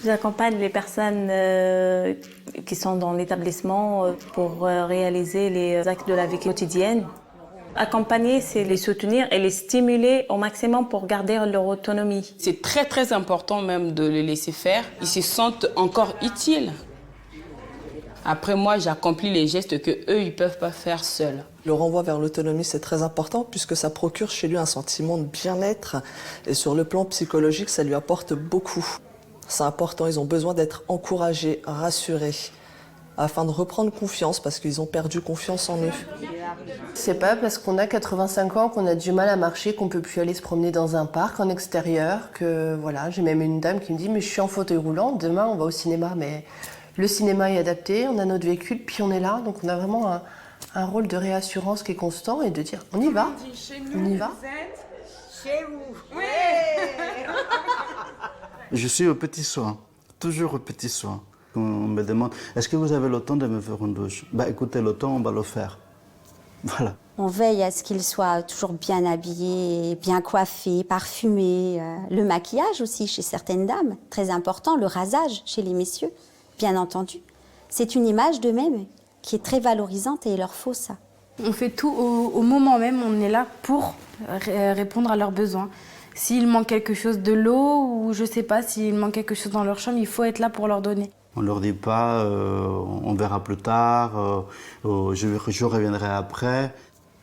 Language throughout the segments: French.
J'accompagne les personnes qui sont dans l'établissement pour réaliser les actes de la vie quotidienne. Accompagner, c'est les soutenir et les stimuler au maximum pour garder leur autonomie. C'est très très important même de les laisser faire. Ils se sentent encore utiles. Après moi, j'accomplis les gestes que eux ils peuvent pas faire seuls. Le renvoi vers l'autonomie, c'est très important puisque ça procure chez lui un sentiment de bien-être et sur le plan psychologique, ça lui apporte beaucoup. C'est important, ils ont besoin d'être encouragés, rassurés, afin de reprendre confiance parce qu'ils ont perdu confiance en eux. C'est pas parce qu'on a 85 ans qu'on a du mal à marcher qu'on peut plus aller se promener dans un parc en extérieur que voilà, j'ai même une dame qui me dit mais je suis en fauteuil roulant, demain on va au cinéma mais le cinéma est adapté, on a notre véhicule puis on est là donc on a vraiment un rôle de réassurance qui est constant et de dire on y va. On y va. Chez vous. Oui. Je suis aux petits soins, toujours aux petits soins. On me demande, est-ce que vous avez le temps de me faire une douche? Écoutez, le temps, on va le faire. Voilà. On veille à ce qu'ils soient toujours bien habillés, bien coiffés, parfumés. Le maquillage aussi chez certaines dames, très important. Le rasage chez les messieurs, bien entendu. C'est une image d'eux-mêmes qui est très valorisante et il leur faut ça. On fait tout au moment même, on est là pour répondre à leurs besoins. S'il manque quelque chose de l'eau ou je sais pas, s'il manque quelque chose dans leur chambre, il faut être là pour leur donner. On ne leur dit pas, on verra plus tard, je reviendrai après.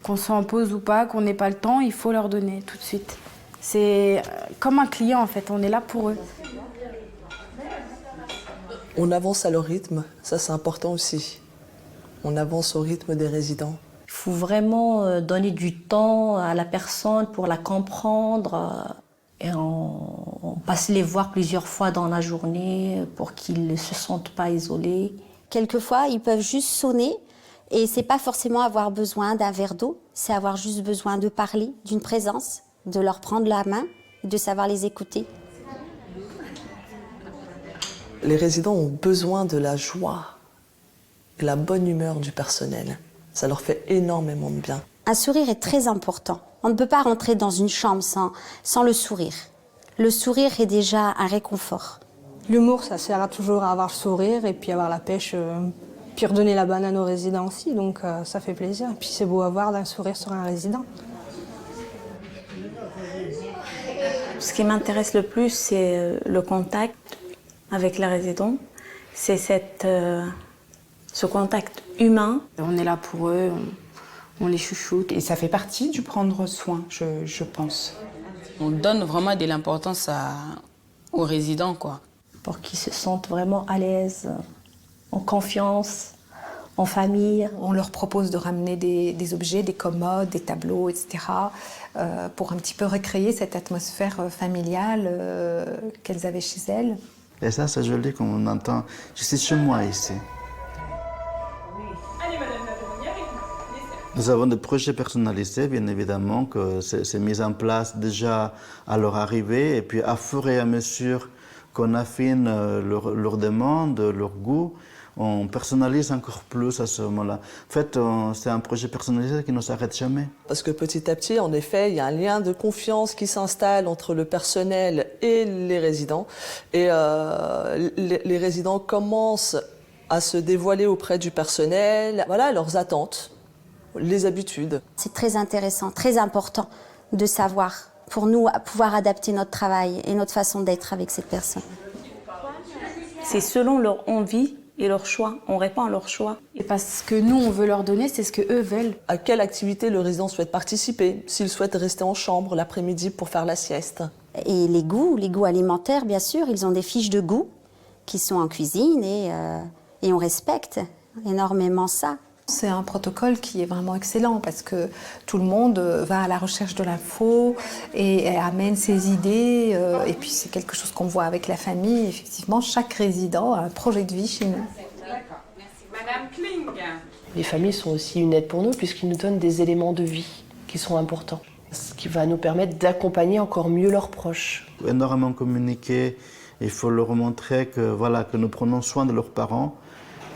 Qu'on soit en pause ou pas, qu'on n'ait pas le temps, il faut leur donner tout de suite. C'est comme un client en fait, on est là pour eux. On avance à leur rythme, ça c'est important aussi. On avance au rythme des résidents. Il faut vraiment donner du temps à la personne pour la comprendre. Et on passe les voir plusieurs fois dans la journée pour qu'ils ne se sentent pas isolés. Quelquefois, ils peuvent juste sonner et c'est pas forcément avoir besoin d'un verre d'eau, c'est avoir juste besoin de parler, d'une présence, de leur prendre la main et de savoir les écouter. Les résidents ont besoin de la joie, de la bonne humeur du personnel. Ça leur fait énormément de bien. Un sourire est très important. On ne peut pas rentrer dans une chambre sans le sourire. Le sourire est déjà un réconfort. L'humour, ça sert toujours à avoir le sourire et puis avoir la pêche, puis redonner la banane aux résidents aussi, donc ça fait plaisir. Et puis c'est beau à voir d'un sourire sur un résident. Ce qui m'intéresse le plus, c'est le contact avec les résidents. C'est ce contact humain. On est là pour eux, on les chouchoute. Et ça fait partie du prendre soin, je pense. On donne vraiment de l'importance aux résidents, quoi. Pour qu'ils se sentent vraiment à l'aise, en confiance, en famille. On leur propose de ramener des objets, des commodes, des tableaux, etc. Pour un petit peu recréer cette atmosphère familiale qu'elles avaient chez elles. Et ça, c'est joli quand on entend, je suis chez moi ici. Nous avons des projets personnalisés, bien évidemment, que c'est mis en place déjà à leur arrivée. Et puis, à fur et à mesure qu'on affine leurs demandes, leur goût, on personnalise encore plus à ce moment-là. En fait, c'est un projet personnalisé qui ne s'arrête jamais. Parce que petit à petit, en effet, il y a un lien de confiance qui s'installe entre le personnel et les résidents. Et les résidents commencent à se dévoiler auprès du personnel, voilà, leurs attentes, les habitudes. C'est très intéressant, très important de savoir, pour nous, pouvoir adapter notre travail et notre façon d'être avec cette personne. C'est selon leur envie et leur choix. On répond à leur choix. Et parce que nous, on veut leur donner, c'est ce qu'eux veulent. À quelle activité le résident souhaite participer? S'il souhaite rester en chambre l'après-midi pour faire la sieste. Et les goûts alimentaires, bien sûr, ils ont des fiches de goût qui sont en cuisine et on respecte énormément ça. C'est un protocole qui est vraiment excellent parce que tout le monde va à la recherche de l'info et amène ses idées. Et puis c'est quelque chose qu'on voit avec la famille. Effectivement, chaque résident a un projet de vie chez nous. D'accord, merci. Madame Kling. Les familles sont aussi une aide pour nous puisqu'ils nous donnent des éléments de vie qui sont importants. Ce qui va nous permettre d'accompagner encore mieux leurs proches. Énormément communiquer, il faut leur montrer que, voilà, que nous prenons soin de leurs parents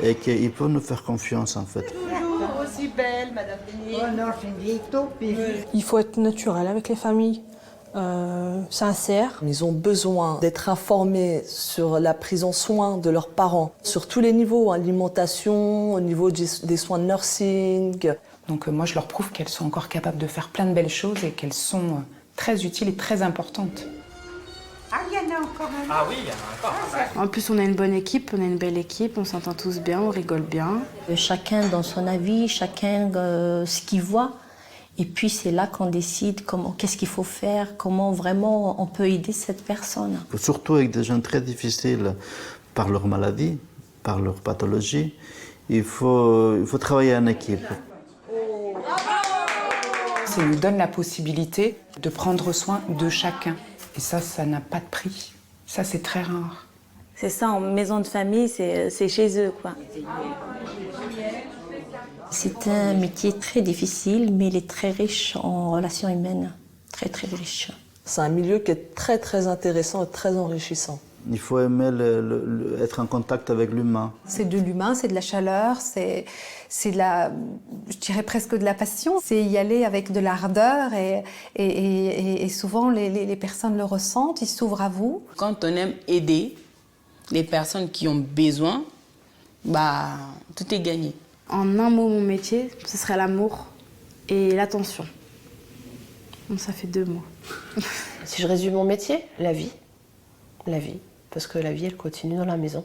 et qu'ils peuvent nous faire confiance en fait. Toujours aussi belle, Madame Denis. Oh non, c'est une vieille taupée. Il faut être naturel avec les familles. sincère. Ils ont besoin d'être informés sur la prise en soin de leurs parents, sur tous les niveaux, alimentation, au niveau des soins de nursing. Donc moi, je leur prouve qu'elles sont encore capables de faire plein de belles choses et qu'elles sont très utiles et très importantes. Ah, il y en a encore un. Ah oui, il y en a encore. En plus, on a une bonne équipe, on a une belle équipe, on s'entend tous bien, on rigole bien. Chacun dans son avis, chacun ce qu'il voit. Et puis c'est là qu'on décide qu'est-ce qu'il faut faire, comment vraiment on peut aider cette personne. Surtout avec des gens très difficiles par leur maladie, par leur pathologie, il faut travailler en équipe. Ça nous donne la possibilité de prendre soin de chacun. Et ça n'a pas de prix. Ça, c'est très rare. C'est ça, en maison de famille, c'est chez eux, quoi. C'est un métier très difficile, mais il est très riche en relations humaines. Très, très riche. C'est un milieu qui est très, très intéressant et très enrichissant. Il faut aimer être en contact avec l'humain. C'est de l'humain, c'est de la chaleur, c'est de la, je dirais presque de la passion. C'est y aller avec de l'ardeur et souvent les personnes le ressentent, ils s'ouvrent à vous. Quand on aime aider les personnes qui ont besoin, tout est gagné. En un mot, mon métier, ce serait l'amour et l'attention. Donc ça fait 2 mots. Si je résume mon métier, la vie. La vie. Parce que la vie, elle continue dans la maison.